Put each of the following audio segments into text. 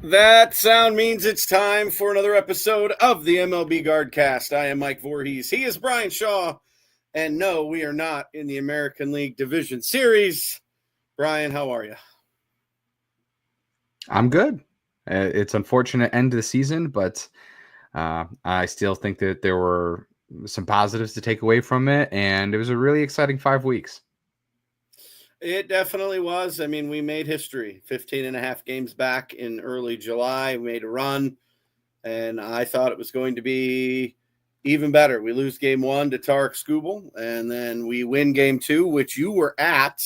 That sound means it's time for another episode of the MLB Guardcast. I am Mike Vorhies. He is Bryan Shaw. And no, we are not in the American League Division Series. Bryan, how are you? I'm good. It's unfortunate end of the season, but I still think that there were some positives to take away from it, and it was a really exciting 5 weeks. It definitely was. I mean, we made history. 15 and a half games back in early July. We made a run, and I thought it was going to be even better. We lose game 1 to Tarek Skubal, and then we win game 2, which you were at.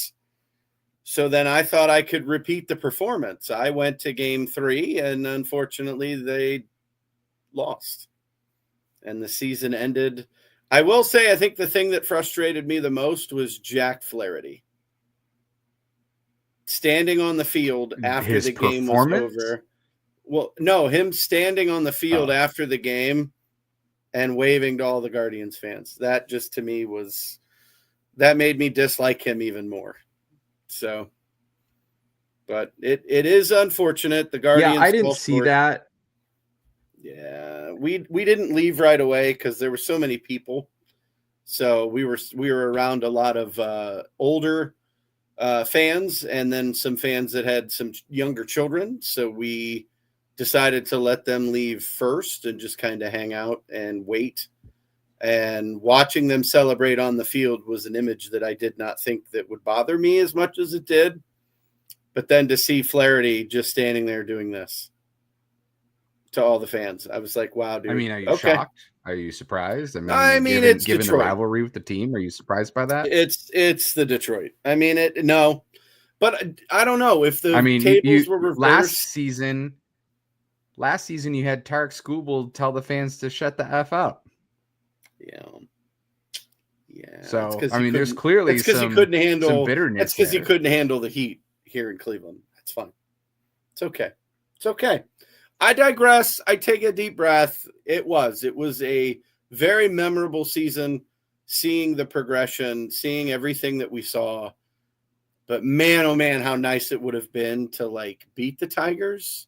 So then I thought I could repeat the performance. I went to game 3, and unfortunately they lost. And the season ended. I will say, I think the thing that frustrated me the most was Jack Flaherty. Standing on the field after the game was over. Well, no, him standing on the field after the game and waving to all the Guardians fans. That just to me that made me dislike him even more. So, but it is unfortunate. The Guardians. Yeah, I didn't see that. Yeah, we didn't leave right away because there were so many people. So we were around a lot of older fans, and then some fans that had some younger children. So we decided to let them leave first and just kind of hang out and wait. And watching them celebrate on the field was an image that I did not think that would bother me as much as it did. But then to see Flaherty just standing there doing this to all the fans, I was like, wow, dude. I mean, are you shocked? Are you surprised? It's given Detroit. The rivalry with the team, are you surprised by that? It's the Detroit. I mean, no, but I don't know if the tables were reversed. Last season, you had Tarek Skubal tell the fans to shut the F up. Yeah. So I mean, there's clearly some bitterness. That's because he couldn't handle the heat here in Cleveland. That's fine. It's okay. It's okay. I digress. I take a deep breath. It was a very memorable season, seeing the progression, seeing everything that we saw. But man, oh man, how nice it would have been to beat the Tigers.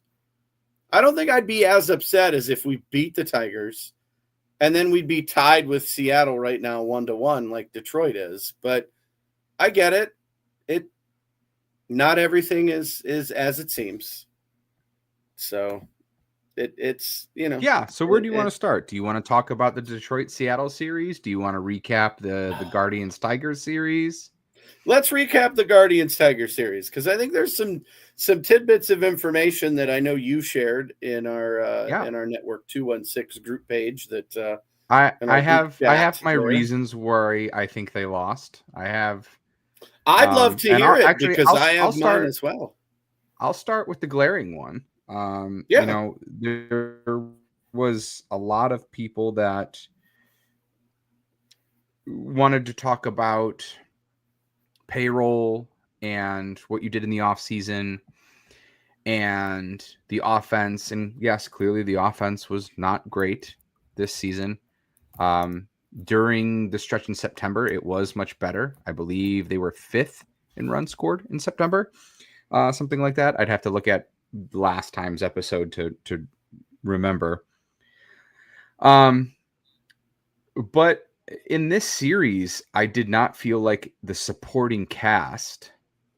I don't think I'd be as upset as if we beat the Tigers, and then we'd be tied with Seattle right now 1-1 like Detroit is. But I get it. Not everything is as it seems. So it's. Yeah. So where do you want to start? Do you want to talk about the Detroit-Seattle series? Do you want to recap the Guardians-Tigers series? Let's recap the Guardians-Tigers series, because I think there's some tidbits of information that I know you shared in our Network 216 group page that I have my reasons why I think they lost. I'd love to hear it because I have mine as well. I'll start with the glaring one. There was a lot of people that wanted to talk about payroll and what you did in the offseason and the offense. And yes, clearly the offense was not great this season. During the stretch in September, it was much better. I believe they were 5th in runs scored in September, something like that. I'd have to look at last time's episode to remember. But in this series, I did not feel like the supporting cast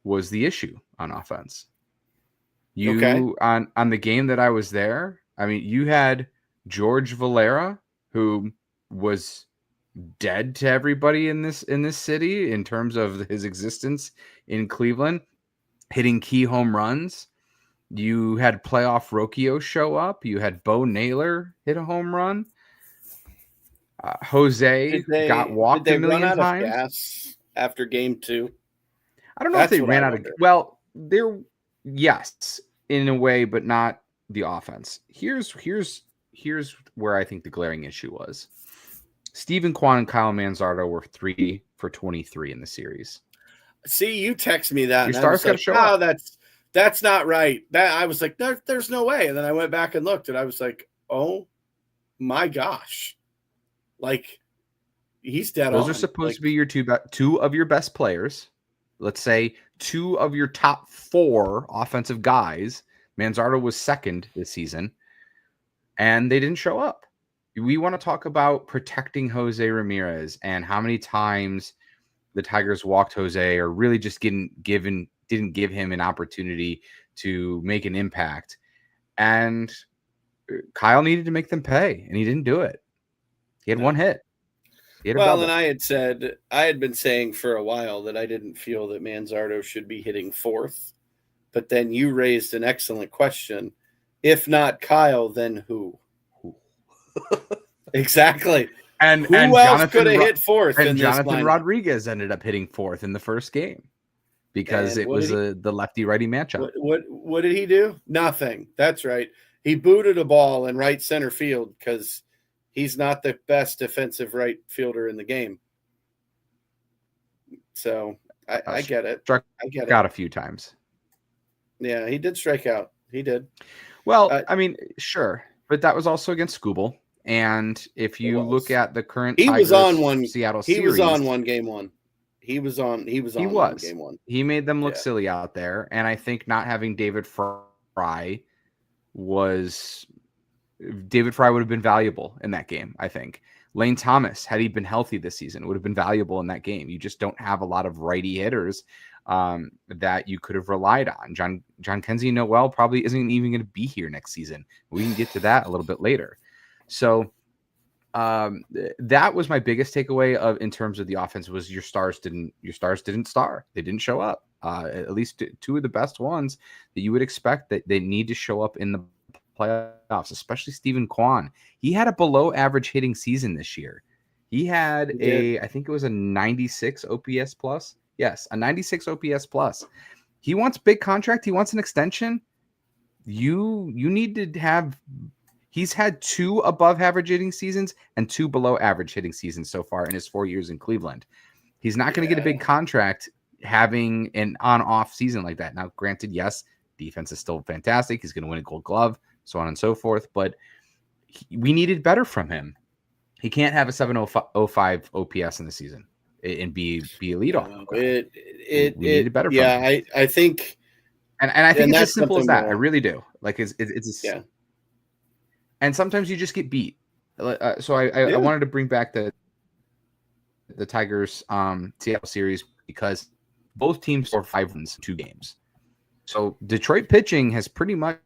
was the issue on offense. On the game that I was there, I mean, you had George Valera, who was dead to everybody in this city in terms of his existence in Cleveland, hitting key home runs. You had playoff Rocchio show up. You had Bo Naylor hit a home run. Jose got walked a million times. Did they run out of gas after game 2? I don't know if they ran out of. Well, yes, in a way, but not the offense. Here's where I think the glaring issue was. Stephen Kwan and Kyle Manzardo were 3 for 23 in the series. See, you text me that. Your stars got to show up. That's not right. I was like, there's no way. And then I went back and looked, and I was like, oh my gosh. Like, he's dead on. Those are supposed to be your two of your best players. Let's say 2 of your top 4 offensive guys Manzardo was second this season, and they didn't show up. We want to talk about protecting Jose Ramirez and how many times the Tigers walked Jose or really just didn't give him an opportunity to make an impact. And Kyle needed to make them pay, and he didn't do it. He had one hit. He had a double. And I had been saying for a while that I didn't feel that Manzardo should be hitting fourth. But then you raised an excellent question. If not Kyle, then who? Exactly. And who else could have hit fourth? And Jonathan Rodriguez ended up hitting fourth in the first game because it was the lefty-righty matchup. What did he do? Nothing. That's right. He booted a ball in right center field because he's not the best defensive right fielder in the game. So I get it. I get it. Got a few times. Yeah, he did strike out. He did. Well, I mean, sure, but that was also against Skubal. And if you look at the current Tigers, Seattle series, he was on one game one. He was on game one. He made them look silly out there, and I think not having David Fry would have been valuable in that game. I think Lane Thomas, had he been healthy this season, would have been valuable in that game. You just don't have a lot of righty hitters that you could have relied on. John Kenzie Noel probably isn't even going to be here next season. We can get to that a little bit later. So that was my biggest takeaway in terms of the offense was your stars didn't star. They didn't show up. At least two of the best ones that you would expect that they need to show up in the playoffs, especially Stephen Kwan. He had a below average hitting season this year. He had I think it was a 96 OPS plus. Yes, a 96 OPS plus. He wants big contract. He wants an extension. You need to have. He's had 2 above average hitting seasons and 2 below average hitting seasons so far in his 4 years in Cleveland. He's not going to get a big contract having an on-off season like that. Now, granted, yes, defense is still fantastic. He's going to win a Gold Glove, so on and so forth. But we needed better from him. He can't have a 705 OPS in the season and be a leadoff. We needed better from him. I think. And I think it's as simple as that. I really do. Like it's And sometimes you just get beat. So I wanted to bring back the Tigers Seattle series because both teams scored 5 runs in 2 games. So Detroit pitching has pretty much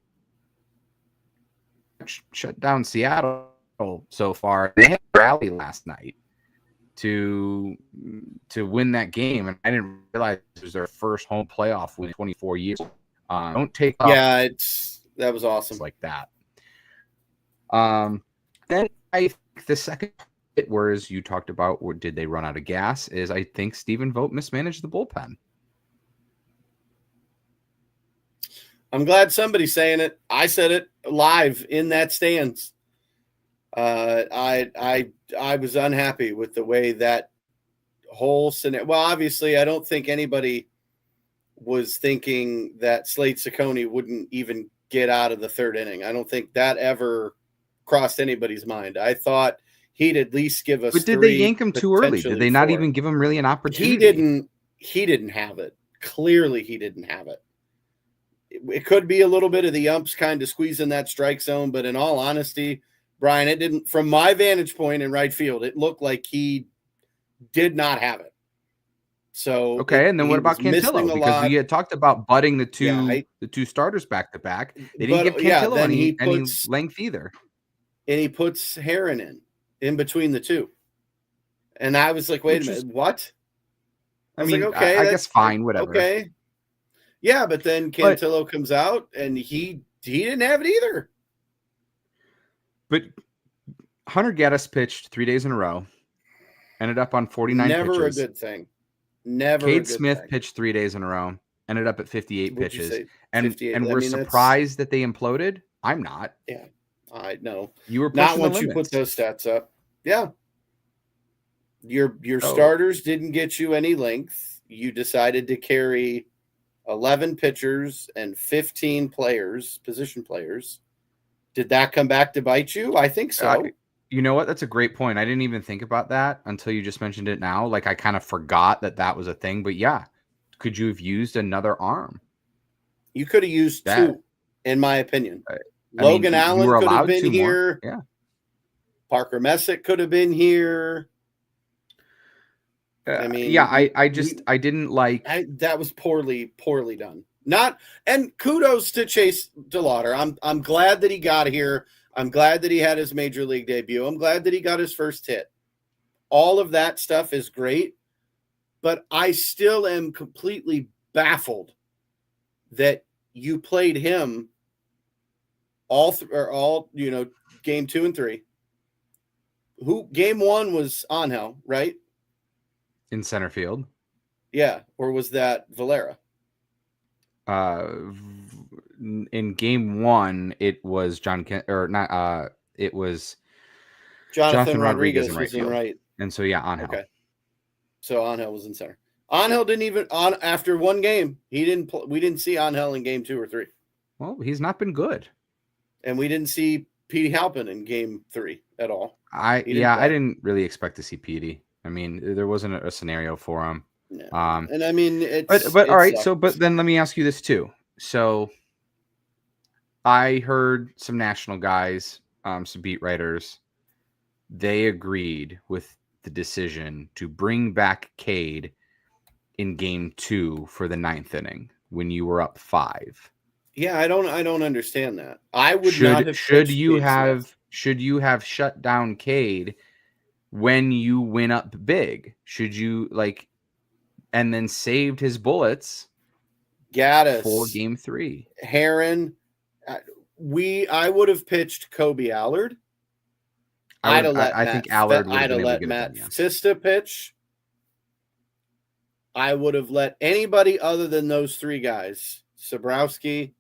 shut down Seattle so far. They had a rally last night to win that game, and I didn't realize it was their first home playoff win in 24 years. Don't take off. Yeah, that was awesome. Like that. Then I think the second bit, whereas you talked about did they run out of gas, is I think Stephen Vogt mismanaged the bullpen. I'm glad somebody's saying it. I said it live in that stands. I was unhappy with the way that whole scenario. Well, obviously, I don't think anybody was thinking that Slade Ciccone wouldn't even get out of the 3rd inning. I don't think that ever crossed anybody's mind. I thought he'd at least give us. But did they yank him too early? Did they not even give him really an opportunity? He didn't have it. Clearly, he didn't have it. It could be a little bit of the umps kind of squeezing that strike zone, but in all honesty, Brian, it didn't. From my vantage point in right field, it looked like he did not have it. So okay, and then what about Cantillo? Because we had talked about butting the two starters back to back. They didn't give Cantillo any length either. And he puts Heron in between the two. And I was like, wait a minute, what? I mean, like, okay, I guess fine, whatever. Okay. Yeah, but then Cantillo comes out and he didn't have it either. But Hunter Gaddis pitched 3 days in a row, ended up on 49 pitches. Never a good thing. Never. Cade Smith pitched 3 days in a row, ended up at 58 pitches. And we're surprised that they imploded? I'm not. Yeah. I know. You were not once you put those stats up. Yeah. Your starters didn't get you any length. You decided to carry 11 pitchers and 15 position players. Did that come back to bite you? I think so. You know what? That's a great point. I didn't even think about that until you just mentioned it now. Like I kind of forgot that was a thing, but yeah. Could you have used another arm? You could have used 2 in my opinion. I Logan mean, you Allen were could have allowed been two more. here. Yeah. Parker Messick could have been here. I mean, yeah, I didn't like. That was poorly done. And kudos to Chase DeLauder. I'm glad that he got here. I'm glad that he had his major league debut. I'm glad that he got his first hit. All of that stuff is great, but I still am completely baffled that you played him all game 2 and 3. Game 1 was Angel, right? In center field. Yeah, or was that Valera? In game 1, it was it was Jonathan Rodriguez Rodriguez in right was in field. right. And so yeah, Angel. Okay. So Angel was in center. Angel didn't even after one game. He didn't. We didn't see Angel in game 2 or 3. Well, he's not been good. And we didn't see Petey Halpin in game 3 at all. I didn't really expect to see Petey. I mean, there wasn't a scenario for him. No. And I mean, but all right. So, but then let me ask you this too. So, I heard some national guys, some beat writers, they agreed with the decision to bring back Cade in game 2 for the 9th inning when you were up 5. Yeah, I don't understand that. I would not have. Should you have shut down Cade when you went up big? Should you and then saved his bullets? Gaddis for game 3. Heron. I would have pitched Kobe Allard. I think Allard would have been able to get Matt it done, yes. Fista pitch. I would have let anybody other than those 3 guys, Sobrowski,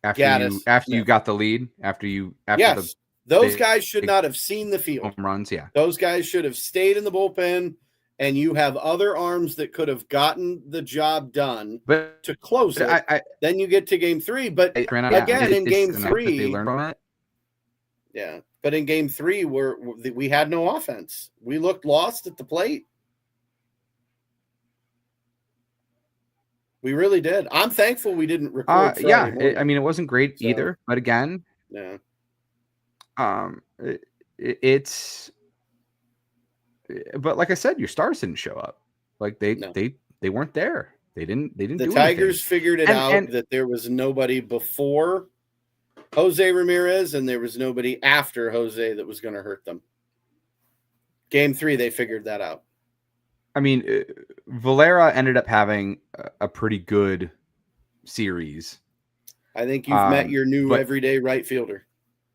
after you got the lead, those guys should not have seen the field. Home runs, yeah. Those guys should have stayed in the bullpen, and you have other arms that could have gotten the job done to close it. Then you get to game 3, but again, in game 3, they learned from it. Yeah, but in game 3, we had no offense. We looked lost at the plate. We really did. I'm thankful we didn't record. I mean, it wasn't great either, but again, yeah. But like I said, your stars didn't show up. They weren't there. They didn't. The Tigers figured it out that there was nobody before Jose Ramirez, and there was nobody after Jose that was going to hurt them. Game 3, they figured that out. I mean, Valera ended up having a pretty good series. I think you've met your new everyday right fielder.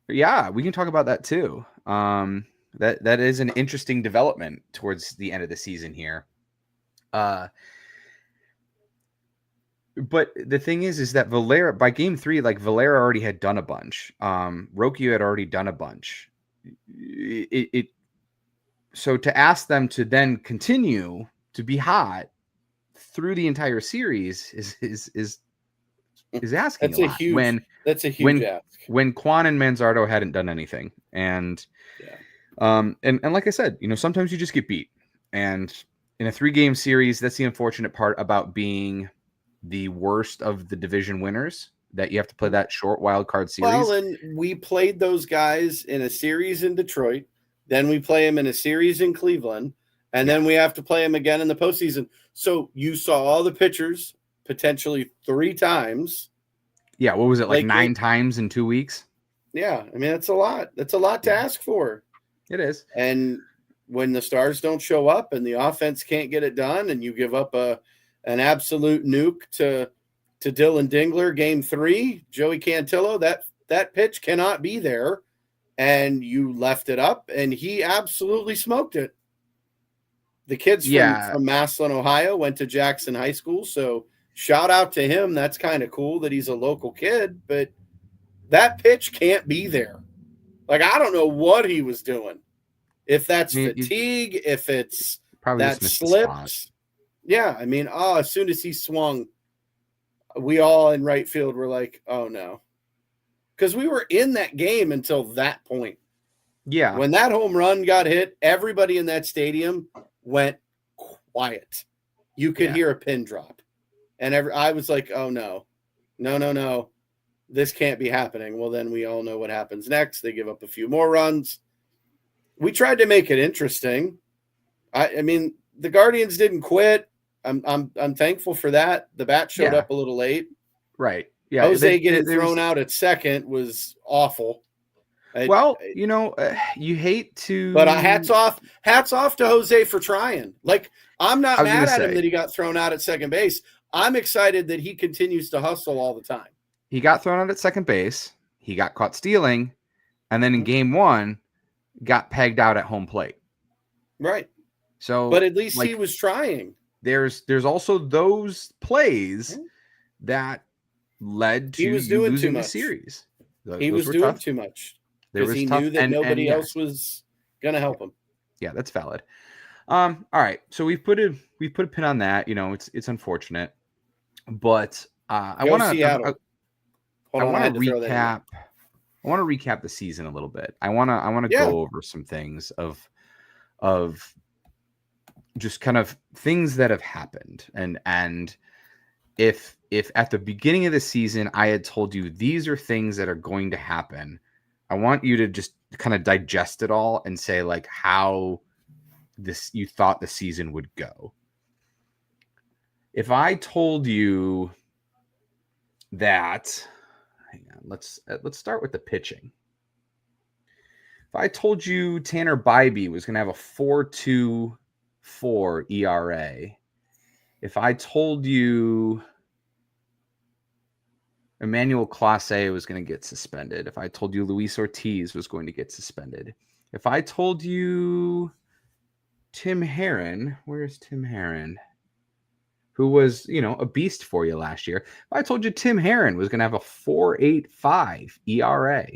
Yeah, we can talk about that too. That is an interesting development towards the end of the season here. But the thing is that Valera, by game 3, Valera already had done a bunch. Rocchio had already done a bunch. So to ask them to then continue to be hot through the entire series is asking that's a huge. That's a huge ask. When Quan and Manzardo hadn't done anything, and like I said, sometimes you just get beat, and in a 3-game series, that's the unfortunate part about being the worst of the division winners, that you have to play that short wild card series. Well, and we played those guys in a series in Detroit. Then we play them in a series in Cleveland, and then we have to play them again in the postseason. So you saw all the pitchers potentially 3 times. Yeah, what was it, 9 times in 2 weeks? Yeah, I mean, that's a lot. That's a lot to ask for. It is. And when the stars don't show up and the offense can't get it done, and you give up an absolute nuke to Dylan Dingler, game 3, Joey Cantillo, that pitch cannot be there. And you left it up, and he absolutely smoked it. The kids from Massillon, Ohio, went to Jackson High School, so shout out to him. That's kind of cool that he's a local kid, but that pitch can't be there. I don't know what he was doing. If that's fatigue, if it's probably that slipped. Yeah, I mean, as soon as he swung, we all in right field were like, oh, no. Because we were in that game until that point. Yeah. When that home run got hit, everybody in that stadium went quiet. You could hear a pin drop. And I was like, oh, no. No. this can't be happening. Well, then we all know what happens next. They give up a few more runs. We tried to make it interesting. I mean, the Guardians didn't quit. I'm thankful for that. The bat showed up a little late. Right. Yeah. Jose getting thrown out at second was awful. You hate to. But hats off to Jose for trying. Like, I'm not mad at him that he got thrown out at second base. I'm excited that he continues to hustle all the time. He got thrown out at second base. He got caught stealing. And then in game 1, got pegged out at home plate. Right. So, but at least he was trying. There's also those plays that led to losing the series. He was doing too much. Because he knew that nobody else was going to help him. Yeah, that's valid. All right, so we put a pin on that. You know, it's unfortunate, but I want to recap. I want to recap the season a little bit. I want to go over some things of just kind of things that have happened, and if at the beginning of the season I had told you these are things that are going to happen, I want you to just kind of digest it all and say like how you thought the season would go. If I told you that, hang on, let's start with the pitching. If I told you Tanner Bybee was going to have a 4.24 ERA, if I told you Emmanuel Clase was going to get suspended, if I told you Luis Ortiz was going to get suspended, if I told you Tim Herron, where's Tim Herron? Who was, a beast for you last year. If I told you Tim Herron was going to have a 4.85 ERA,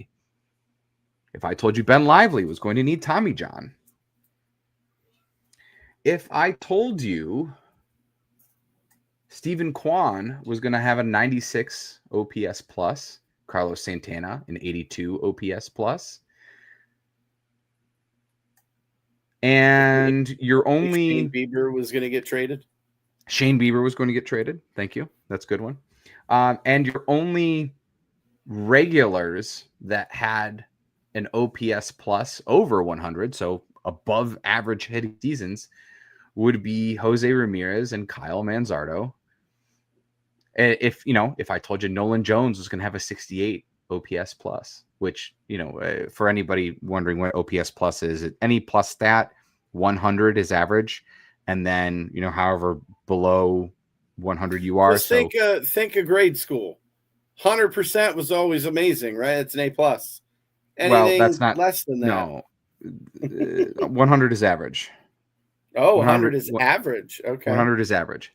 if I told you Ben Lively was going to need Tommy John, if I told you Stephen Kwan was going to have a 96 OPS plus, Carlos Santana an 82 OPS plus, and you're only Shane Bieber was going to get traded. Shane Bieber was going to get traded. Thank you. That's a good one. And your only regulars that had an OPS plus over 100, so above average hitting seasons, would be Jose Ramirez and Kyle Manzardo. If I told you Nolan Jones was going to have a 68 OPS plus, which, for anybody wondering what OPS plus is, any plus stat, 100 is average. And then, however below 100 you are. Think of grade school. 100% was always amazing, right? It's an A plus. Anything that's not less than that. No, 100 is average. Oh, 100 is average. Okay. 100 is average.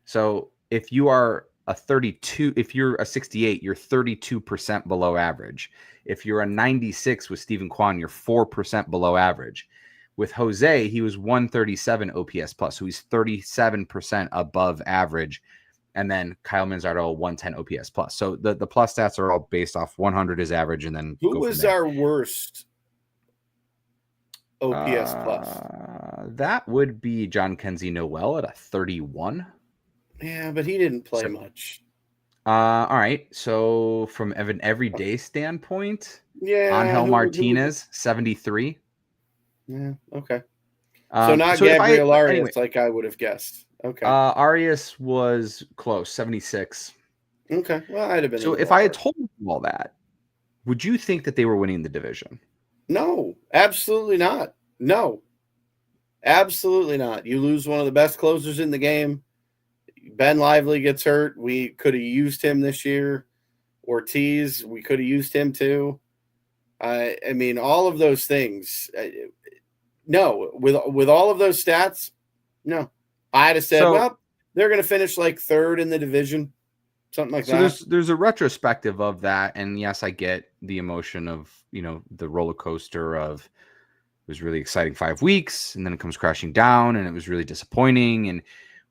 So if you are a 32, if you're a 68, you're 32% below average. If you're a 96 with Stephen Kwan, you're 4% below average. With Jose, he was 137 OPS plus, so he's 37% above average. And then Kyle Manzardo, 110 OPS plus. So the plus stats are all based off 100 is average, and then who was our worst OPS plus? That would be John Kenzie Noel at a 31. Yeah, but he didn't play much. All right. So from an everyday standpoint, Angel Martinez, 73. Yeah, okay. So not Gabriel Arias like I would have guessed. Okay. Arias was close, 76. Okay. Well, I'd have been. So if I had told you all that, would you think that they were winning the division? No, absolutely not. No, absolutely not. You lose one of the best closers in the game. Ben Lively gets hurt. We could have used him this year. Ortiz, we could have used him too. I mean, all of those things. No, with all of those stats, no. I'd have said, they're going to finish like third in the division, something like that. So there's a retrospective of that, and yes, I get the emotion of the roller coaster of it was really exciting 5 weeks, and then it comes crashing down, and it was really disappointing.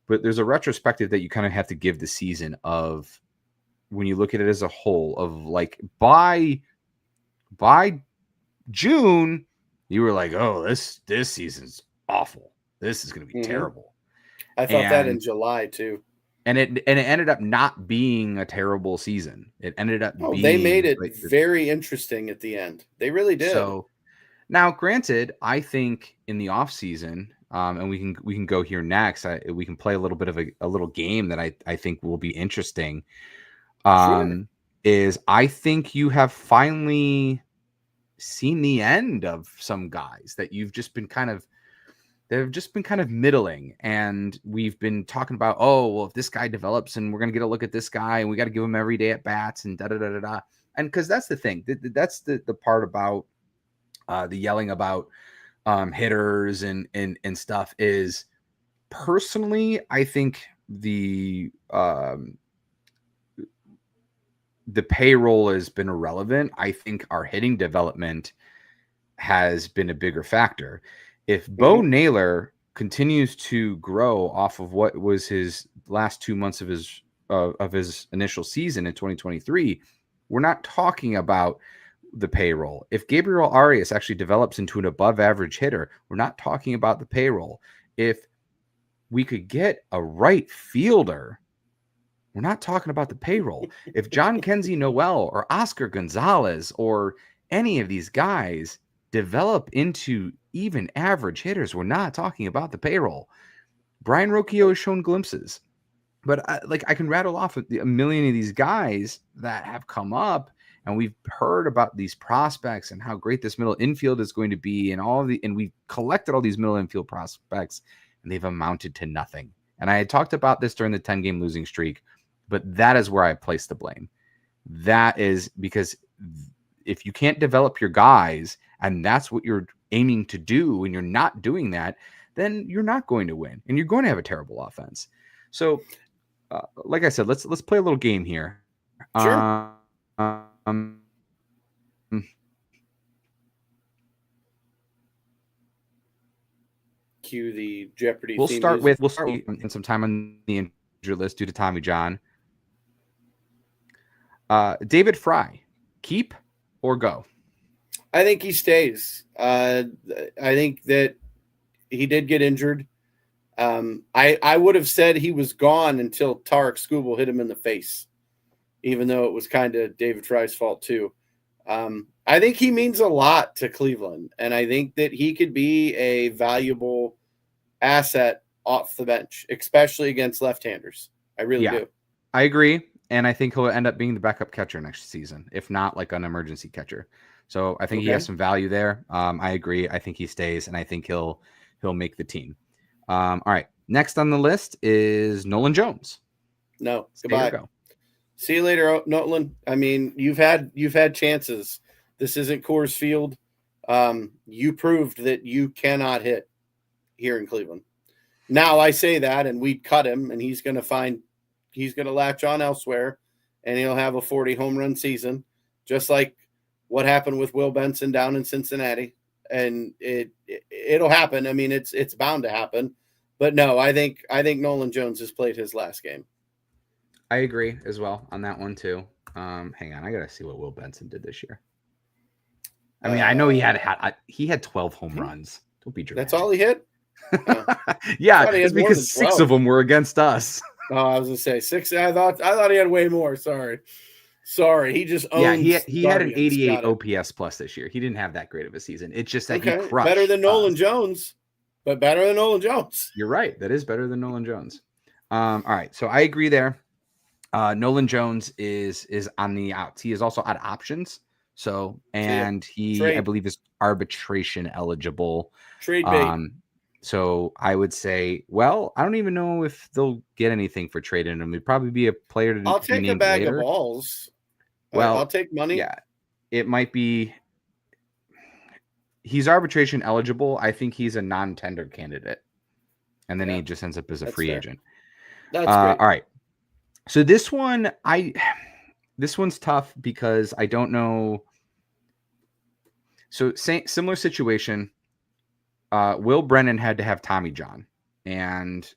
But there's a retrospective that you kind of have to give the season of when you look at it as a whole of like by June, you were like, oh, this season's awful. This is going to be terrible. I thought that in July too. And it ended up not being a terrible season. It ended up They made being it like very interesting at the end. They really did. so. Now, granted, I think in the off season, and we can go here next. We can play a little bit of a little game that I think will be interesting. Sure. Is I think you have finally seen the end of some guys that you've just been kind of they've just been kind of middling, and we've been talking about, oh well, if this guy develops and we're gonna get a look at this guy and we got to give him every day at bats and da da da da da. And because that's the thing, that's the part about the yelling about hitters and stuff is personally, I think the payroll has been irrelevant. I think our hitting development has been a bigger factor. If Bo Naylor continues to grow off of what was his last 2 months of his initial season in 2023, we're not talking about the payroll. If Gabriel Arias actually develops into an above average hitter, we're not talking about the payroll. If we could get a right fielder, we're not talking about the payroll. If John Kenzie Noel or Oscar Gonzalez or any of these guys develop into even average hitters, we're not talking about the payroll. Brian Rocchio has shown glimpses, but I can rattle off a million of these guys that have come up, and we've heard about these prospects and how great this middle infield is going to be, and we've collected all these middle infield prospects, and they've amounted to nothing. And I had talked about this during the 10-game losing streak, but that is where I place the blame. That is because if you can't develop your guys, and that's what you're aiming to do, and you're not doing that, then you're not going to win, and you're going to have a terrible offense. So, like I said, let's play a little game here. Sure. Cue the Jeopardy. We'll theme start music. with some time on the injury list due to Tommy John. David Fry, keep or go? I think he stays. I think that he did get injured. I would have said he was gone until Tarek Skubal hit him in the face, even though it was kind of David Fry's fault too. I think he means a lot to Cleveland, and I think that he could be a valuable asset off the bench, especially against left-handers. I really do. I agree, and I think he'll end up being the backup catcher next season, if not like an emergency catcher. So I think he has some value there. I agree. I think he stays, and I think he'll make the team. All right. Next on the list is Nolan Jones. No, goodbye. Go. See you later, Nolan. I mean, you've had chances. This isn't Coors Field. You proved that you cannot hit here in Cleveland. Now I say that, and we'd cut him, and he's going to latch on elsewhere, and he'll have a 40 home run season, just like what happened with Will Benson down in Cincinnati. And it'll happen. I mean, it's bound to happen. But no, I think Nolan Jones has played his last game. I agree as well on that one too. Hang on, I gotta see what Will Benson did this year. I mean, I know he had 12 home runs. Don't be dramatic. That's all he hit. Yeah, it's because 6 of them were against us. Oh, I was gonna say 6. I thought he had way more. Sorry. He just owns. Yeah, he had an 88 OPS plus this year. He didn't have that great of a season. It's just that he crushed. Better than Nolan Jones, but better than Nolan Jones. You're right. That is better than Nolan Jones. All right, so I agree there. Nolan Jones is on the outs. He is also out of options. So, and I believe is arbitration eligible. Trade bait. So I would say, well, I don't even know if they'll get anything for trading him. It'd probably be a player to I'll take a bag later. Of balls. Well, I'll take money. Yeah, it might be. He's arbitration eligible. I think he's a non-tender candidate, and then he just ends up as a free agent. That's great. All right. So this one's tough because I don't know. So similar situation. Will Brennan had to have Tommy John, and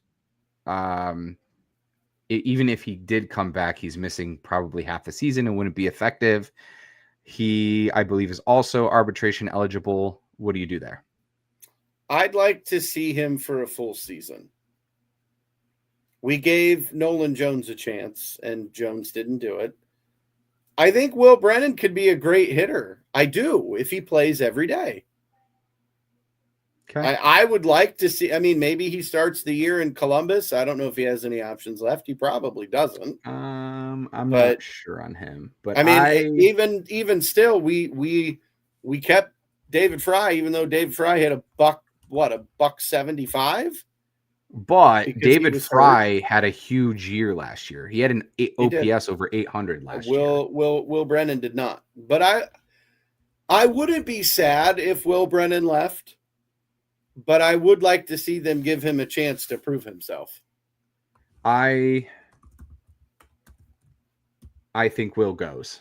even if he did come back, he's missing probably half the season and wouldn't be effective. He, I believe, is also arbitration eligible. What do you do there? I'd like to see him for a full season. We gave Nolan Jones a chance, and Jones didn't do it. I think Will Brennan could be a great hitter. I do, if he plays every day. Okay. I would like to see. I mean, maybe he starts the year in Columbus. I don't know if he has any options left. He probably doesn't. I'm But not sure on him, but I mean, even still, we kept David Fry, even though David Fry had a buck 75, but because he David was hurt. Fry had a huge year last year. He had an He did. OPS over 800 last year. Will Brennan did not. But I wouldn't be sad if Will Brennan left, but I would like to see them give him a chance to prove himself. I think Will goes.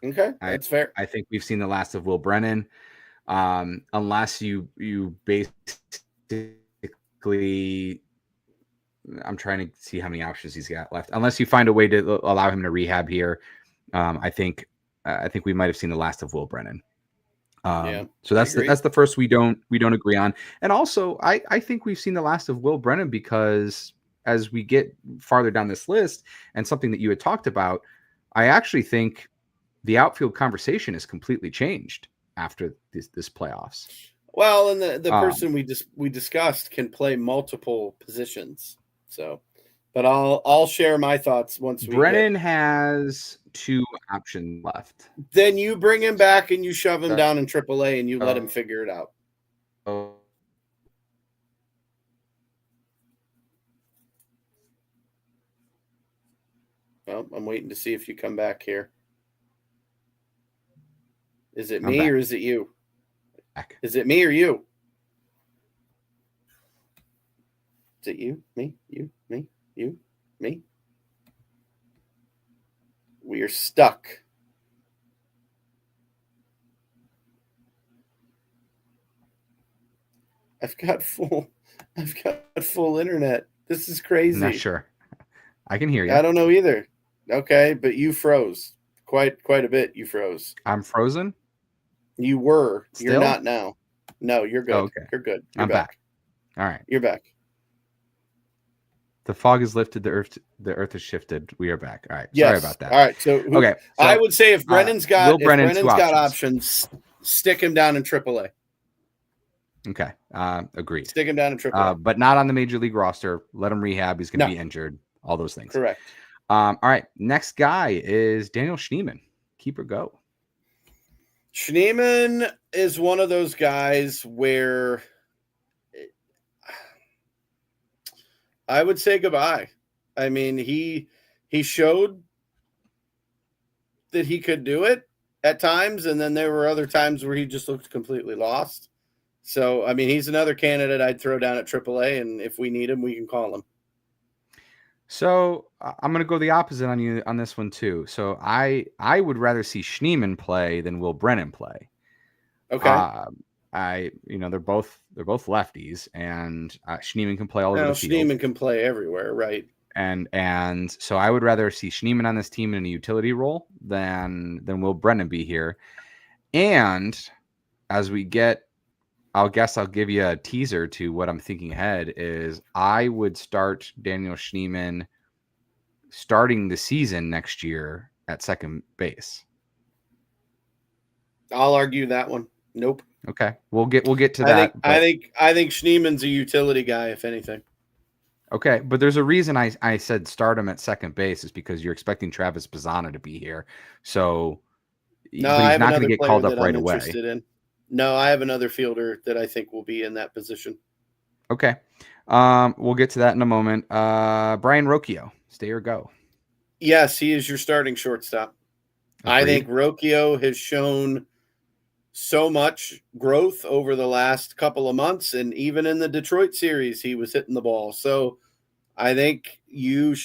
Okay, that's fair. I think we've seen the last of Will Brennan, unless you basically. I'm trying to see how many options he's got left. Unless you find a way to allow him to rehab here, I think we might have seen the last of Will Brennan. So that's the first we don't agree on. And also, I think we've seen the last of Will Brennan because as we get farther down this list, and something that you had talked about, I actually think the outfield conversation has completely changed after this playoffs. Well, and the person we discussed can play multiple positions. So, but I'll share my thoughts once Brennan has 2 options left. Then you bring him back and you shove him down in AAA and you let him figure it out. Oh. Well, I'm waiting to see if you come back here. Is it me or is it you? Back. Is it me or you? Is it you? Me? You? Me? You? Me? We are stuck. I've got full internet. This is crazy. I'm not sure. I can hear you. I don't know either. Okay, but you froze quite a bit. You froze. I'm frozen. You were. Still? You're not now. No, you're good. Oh, okay. You're good. You're I'm back. All right. You're back. The fog has lifted. The earth has shifted. We are back. All right. Yes. Sorry about that. All right. So I would say if Brennan's got options, stick him down in AAA. Okay. Agreed. Stick him down in AAA. But not on the major league roster. Let him rehab. He's going to be injured. All those things. Correct. All right. Next guy is Daniel Schneemann. Keep or go. Schneemann is one of those guys where I would say goodbye. I mean, he showed that he could do it at times, and then there were other times where he just looked completely lost. So, I mean, he's another candidate I'd throw down at AAA, and if we need him, we can call him. So I'm going to go the opposite on you on this one too. So I would rather see Schneemann play than Will Brennan play. Okay. They're both lefties, and Schneemann can play all over the field. Schneemann can play everywhere, right? And so I would rather see Schneemann on this team in a utility role than Will Brennan be here. And as we get, I'll give you a teaser to what I'm thinking ahead is I would start Daniel Schneemann starting the season next year at second base. I'll argue that one. Nope. Okay. We'll get to that. I think Schneemann's a utility guy, if anything. Okay, but there's a reason I said start him at second base is because you're expecting Travis Bazzana to be here. So no, but he's not going to get called up right away. No, I have another fielder that I think will be in that position. Okay. We'll get to that in a moment. Brian Rocchio, stay or go? Yes, he is your starting shortstop. Agreed. I think Rocchio has shown so much growth over the last couple of months, and even in the Detroit series, he was hitting the ball. So I think you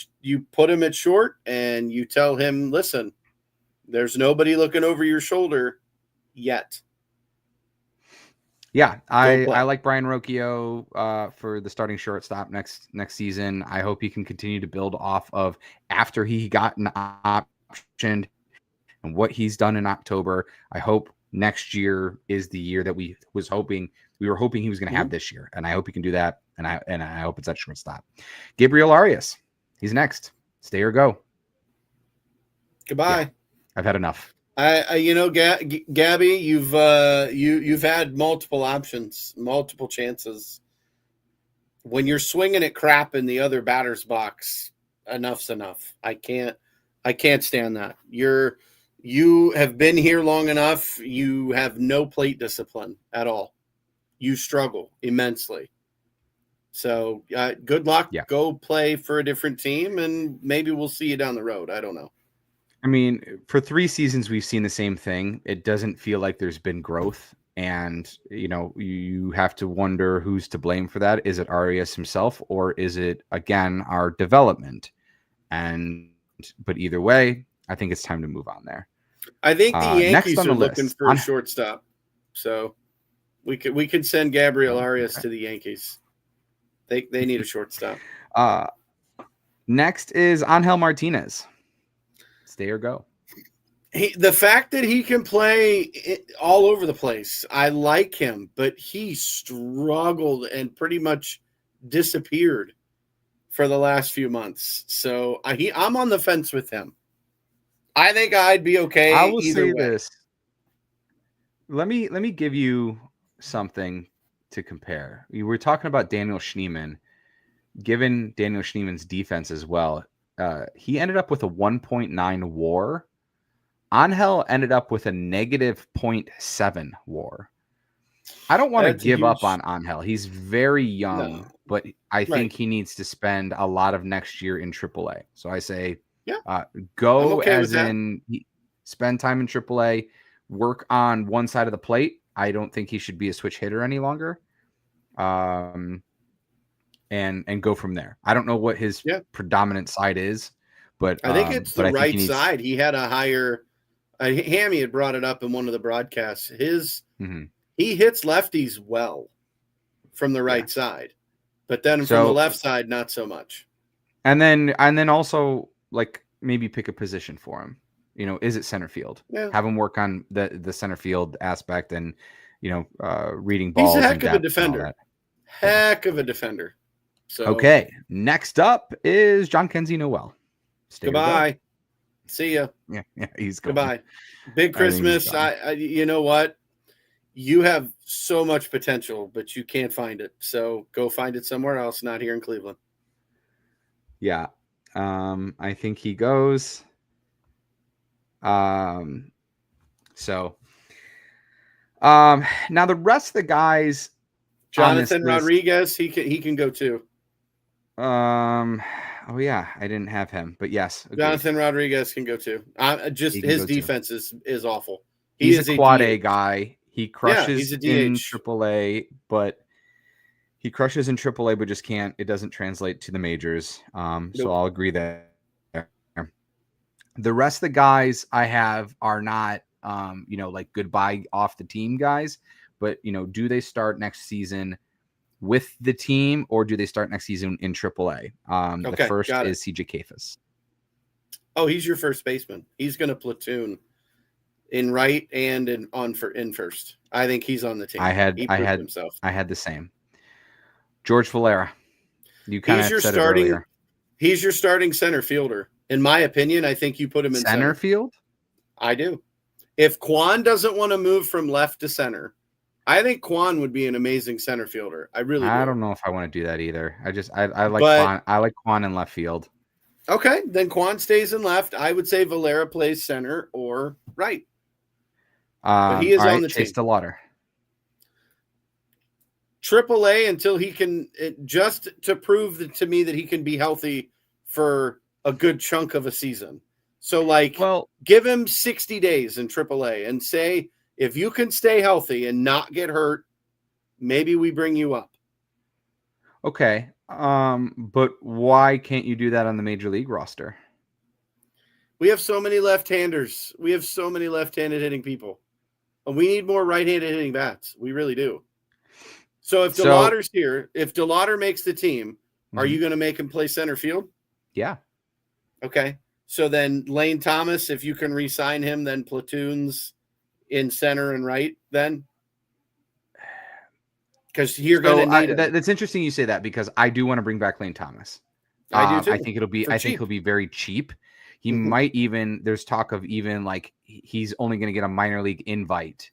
put him at short and you tell him, listen, there's nobody looking over your shoulder yet. Yeah, I like Brian Rocchio for the starting shortstop next season. I hope he can continue to build off of after he got an option and what he's done in October. I hope next year is the year that we were hoping he was going to have this year, and I hope he can do that. and I hope it's at shortstop. Gabriel Arias, he's next. Stay or go. Goodbye. Yeah, I've had enough. Gabby, you've had multiple options, multiple chances. When you're swinging at crap in the other batter's box, enough's enough. I can't stand that. You have been here long enough. You have no plate discipline at all. You struggle immensely. So good luck. Yeah. Go play for a different team, and maybe we'll see you down the road. I don't know. I mean, for 3 seasons, we've seen the same thing. It doesn't feel like there's been growth. And, you have to wonder who's to blame for that. Is it Arias himself, or is it, again, our development? But either way, I think it's time to move on there. I think the Yankees are looking list, for a shortstop. So we could send Gabriel Arias to the Yankees. They need a shortstop. Next is Angel Martinez. Stay or go. The fact that he can play all over the place, I like him, but he struggled and pretty much disappeared for the last few months. So I'm on the fence with him. I think I'd be okay. I will either say way. this. Let me give you something to compare. We were talking about Daniel Schneemann. Given Daniel Schneemann's defense as well, he ended up with a 1.9 WAR. Angel ended up with a negative 0.7 WAR. I don't want to give up on Angel. He's very young, but I think he needs to spend a lot of next year in AAA. So I say, go as in spend time in AAA, work on one side of the plate. I don't think he should be a switch hitter any longer. And go from there. I don't know what his predominant side is, but I think it's the right side. He had a higher. Hammy had brought it up in one of the broadcasts. He hits lefties well from the right side, but then from the left side, not so much. And then also like maybe pick a position for him. Is it center field? Yeah. Have him work on the center field aspect and reading balls. He's a heck of a defender. Heck of a defender. So okay, next up is John Kenzie Noel. Goodbye. See ya. Yeah, he's gone. Goodbye. Big Christmas. I you know what? You have so much potential, but you can't find it. So go find it somewhere else, not here in Cleveland. Yeah. I think he goes. Now the rest of the guys, Jonathan Rodriguez, he can go too. Oh yeah, I didn't have him, but yes, agreed. Jonathan Rodriguez can go too. His defense is awful. He's a quad A guy. He crushes in AAA, but just can't. It doesn't translate to the majors. So I'll agree there. The rest of the guys I have are not, like goodbye off the team guys, but do they start next season with the team, or do they start next season in AAA? The first is CJ Kefas. Oh, he's your first baseman. He's going to platoon in right and in first. I think he's on the team. I had the same. George Valera. You kind of said it earlier. He's your starting center fielder. In my opinion, I think you put him in center field. I do. If Kwan doesn't want to move from left to center, I think Kwan would be an amazing center fielder. I don't know if I want to do that either. I like Kwan. I like Kwan in left field. Okay, then Kwan stays in left. I would say Valera plays center or right. But he is on the team. Chase DeLauder. AAA until he can, just to prove to me that he can be healthy for a good chunk of a season. So give him 60 days in AAA and say, if you can stay healthy and not get hurt, maybe we bring you up. Okay. But why can't you do that on the major league roster? We have so many left-handers. We have so many left-handed hitting people. And we need more right-handed hitting bats. We really do. So if DeLauder's here, if DeLauder makes the team, are you going to make him play center field? Yeah. Okay. So then Lane Thomas, if you can re-sign him, then platoons in center and right then? because you're going to need him. That's interesting you say that, because I do want to bring back Lane Thomas. I do too. I think he'll be very cheap. He might even, there's talk of even like he's only going to get a minor league invite,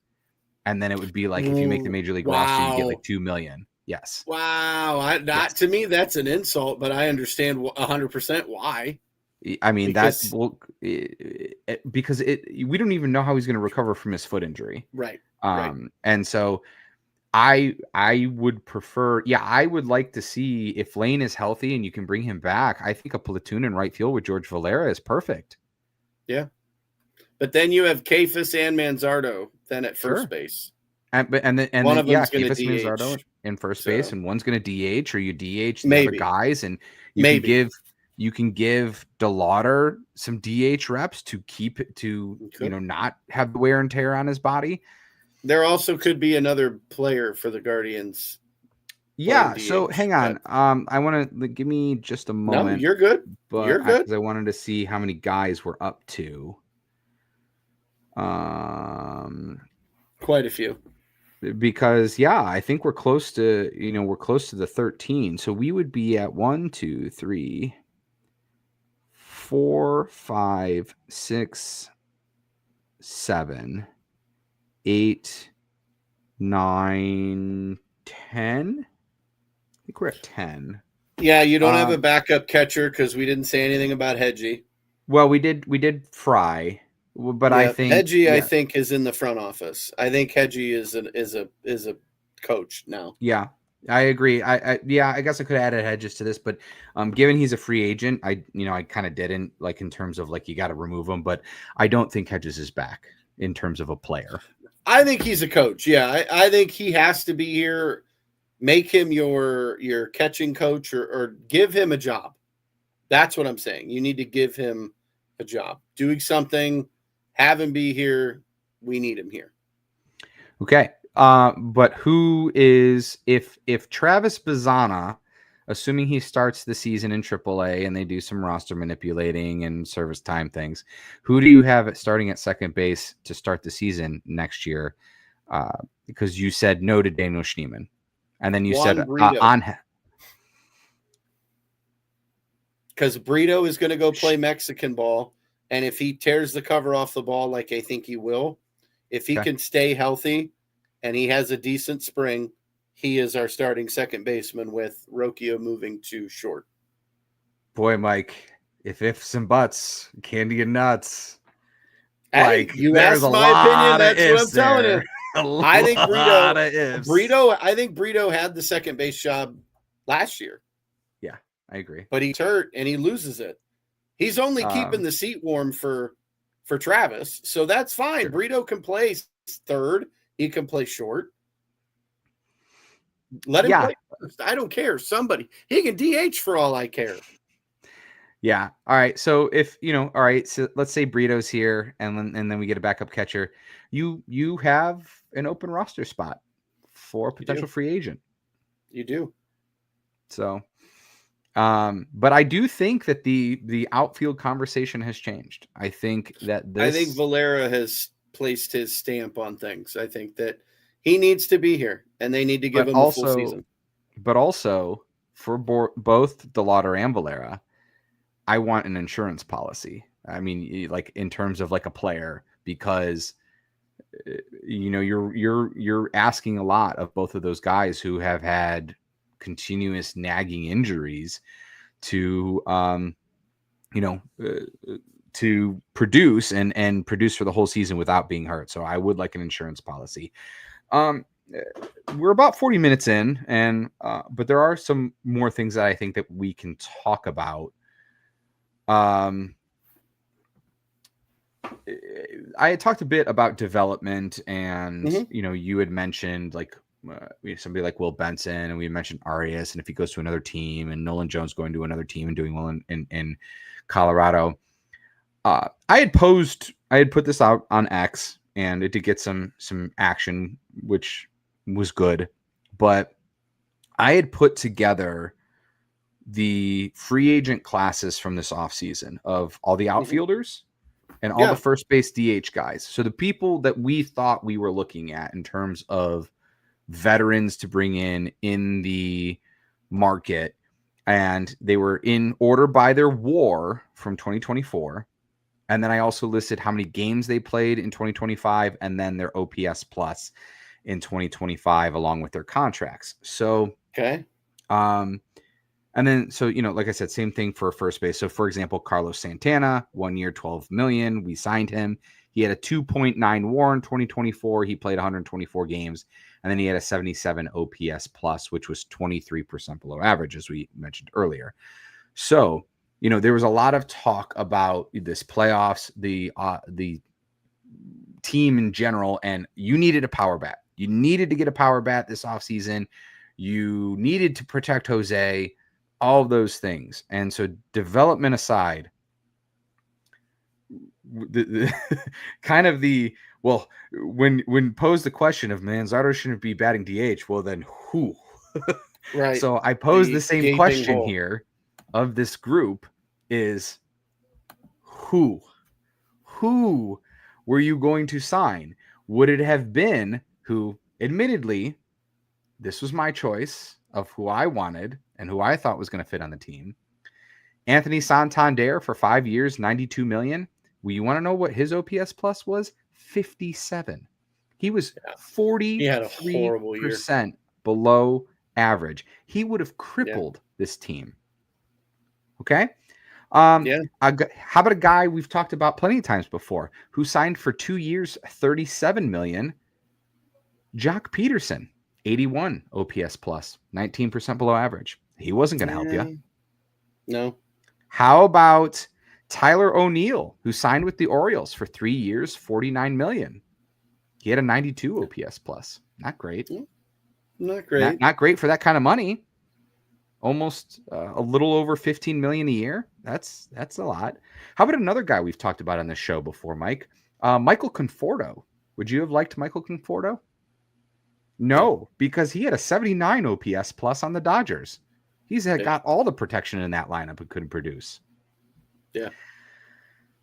and then it would be like if you make the major league roster, you get like $2 million. Yes. Wow. To me, that's an insult, but I understand 100% why. I mean, because we don't even know how he's going to recover from his foot injury. Right. And so I would prefer, I would like to see if Lane is healthy and you can bring him back. I think a platoon in right field with George Valera is perfect. Yeah. But then you have Kefis and Manzardo then at first base. And one of them's going to DH. Manzardo in first base, and one's going to DH, or you DH the other guys, and you can give DeLauder some DH reps to keep it to not have the wear and tear on his body. There also could be another player for the Guardians. Yeah. So hang on. I want to give me just a moment. No, you're good. But you're good. Because I wanted to see how many guys we're up to. Quite a few. Because I think we're close to the 13. So we would be at 1, 2, 3, 4, 5, 6, 7, 8, 9, 10. I think we're at 10. Yeah, you don't have a backup catcher because we didn't say anything about Hedgie. Well, we did Fry, but I think Hedgie, I think, is in the front office. I think Hedgie is a coach now. Yeah, I agree. I guess I could have added Hedges to this, but given he's a free agent, I kind of didn't, like, in terms of like you got to remove him, but I don't think Hedges is back in terms of a player. I think he's a coach. Yeah, I think he has to be here. Make him your catching coach or give him a job. That's what I'm saying. You need to give him a job. Doing something, have him be here. We need him here. Okay. But who is, if Travis Bazzana, assuming he starts the season in AAA and they do some roster manipulating and service time things, who do you have starting at second base to start the season next year? Because you said no to Daniel Schneemann. And then you said on. Because Brito is going to go play Mexican ball. And if he tears the cover off the ball, like I think he will, if he can stay healthy and he has a decent spring, he is our starting second baseman with Rocchio moving to short. Boy, Mike, if ifs and buts, candy and nuts. Hey, like, you asked my opinion. That's what I'm telling you. I think Brito had the second base job last year. Yeah, I agree. But he's hurt and he loses it. He's only keeping the seat warm for Travis, so that's fine. Sure. Brito can play third. He can play short. Let him play first. I don't care. He can DH for all I care. Yeah. All right. So so let's say Brito's here and then we get a backup catcher. You have an open roster spot for a potential free agent. You do. So, but I do think that the outfield conversation has changed. I think Valera has placed his stamp on things. I think that he needs to be here and they need to give him a full season. But also for both DeLauder and Valera, I want an insurance policy. I mean, like in terms of like a player, because you're asking a lot of both of those guys who have had continuous nagging injuries to to produce and produce for the whole season without being hurt. So I would like an insurance policy. We're about 40 minutes in, and but there are some more things that I think that we can talk about. I had talked a bit about development, and you had mentioned like somebody like Will Benson, and we mentioned Arias, and if he goes to another team, and Nolan Jones going to another team and doing well in Colorado. I had put this out on X, and it did get some action, which was good. But I had put together the free agent classes from this offseason of all the outfielders and all the first base DH guys. So the people that we thought we were looking at in terms of veterans to bring in the market, and they were in order by their WAR from 2024. And then I also listed how many games they played in 2025 and then their OPS plus in 2025 along with their contracts. So, Okay. And then, so, like I said, same thing for first base. So, for example, Carlos Santana, 1 year, $12 million. We signed him. He had a 2.9 WAR in 2024. He played 124 games, and then he had a 77 OPS plus, which was 23% below average, as we mentioned earlier. So, there was a lot of talk about this playoffs, the team in general, and you needed a power bat. You needed to get a power bat this offseason. You needed to protect Jose. All of those things. And so, development aside, when posed the question of Manzardo shouldn't be batting DH, well, then who? Right. So I pose the same question hole here of this group is who were you going to sign? Would it have been who, admittedly, this was my choice of who I wanted and who I thought was going to fit on the team. Anthony Santander for 5 years, $92 million. Well, you want to know what his OPS plus was? 57. He was 43% below average. He would have crippled this team. Okay? How about a guy we've talked about plenty of times before who signed for 2 years, $37 million? Jock Peterson. 81 OPS plus, 19% below average. He wasn't going to help you. No. How about Tyler O'Neill, who signed with the Orioles for 3 years, $49 million? He had a 92 OPS plus. Not great. Not great. Not great for that kind of money. Almost a little over $15 million a year. That's a lot. How about another guy we've talked about on this show before, Mike? Michael Conforto. Would you have liked Michael Conforto? No, because he had a 79 OPS plus on the Dodgers. He's got all the protection in that lineup and couldn't produce. Yeah.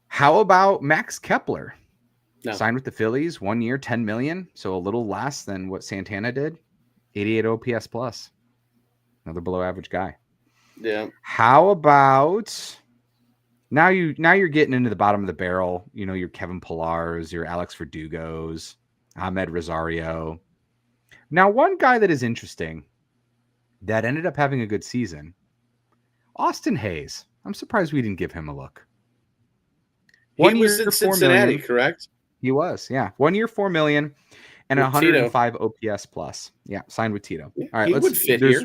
How about Max Kepler? No. Signed with the Phillies, 1 year, $10 million. So a little less than what Santana did. 88 OPS plus. Another below average guy. Yeah. How about now you're getting into the bottom of the barrel. Your Kevin Pillars, your Alex Verdugos, Ahmed Rosario. Now, one guy that is interesting that ended up having a good season, Austin Hayes. I'm surprised we didn't give him a look. He was in Cincinnati, correct? He was, yeah. 1 year, $4 million, and with 105 OPS plus. Yeah, signed with Tito. Yeah, all right, he would fit here.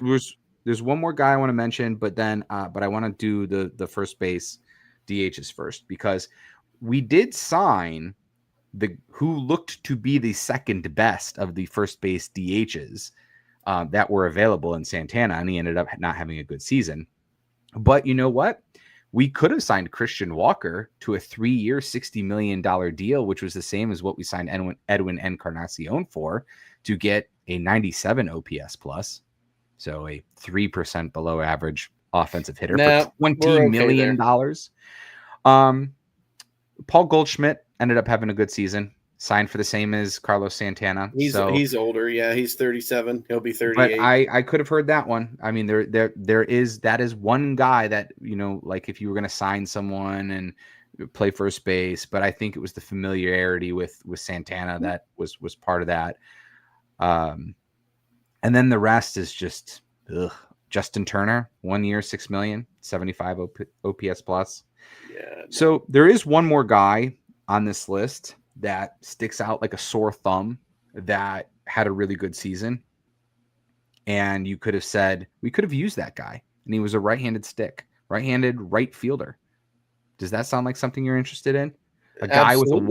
There's one more guy I want to mention, but I want to do the first base DHs first, because we did sign who looked to be the second best of the first base DHs that were available in Santana, and he ended up not having a good season. But you know what? We could have signed Christian Walker to a 3 year, $60 million deal, which was the same as what we signed Edwin Encarnacion for, to get a 97 OPS plus. So a 3% below average offensive hitter for $20 million. Paul Goldschmidt ended up having a good season. Signed for the same as Carlos Santana. He's older. Yeah, he's 37. He'll be 38. But I could have heard that one. I mean, there is one guy that, like if you were going to sign someone and play first base, but I think it was the familiarity with Santana that was part of that. And then the rest is just Justin Turner, 1 year, $6 million, 75 OPS plus. Yeah. No. So there is one more guy on this list that sticks out like a sore thumb that had a really good season. And you could have said, we could have used that guy. And he was a right-handed right fielder. Does that sound like something you're interested in? A guy Absolutely. with a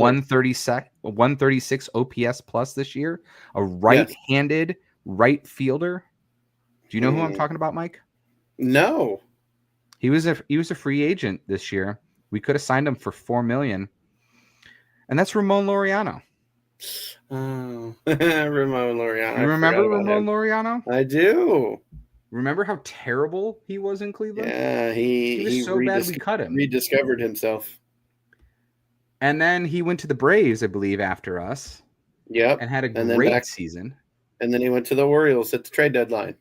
136 OPS plus this year, a right-handed right fielder. Do you know who I'm talking about, Mike? No. He was a free agent this year. We could have signed him for $4 million. And that's Ramon Laureano. Oh, Ramon Laureano. You remember Ramon Laureano? I do. Remember how terrible he was in Cleveland? Yeah, he was so bad we cut him. Rediscovered himself. And then he went to the Braves, I believe, after us. Yep. And had a great season. And then he went to the Orioles at the trade deadline.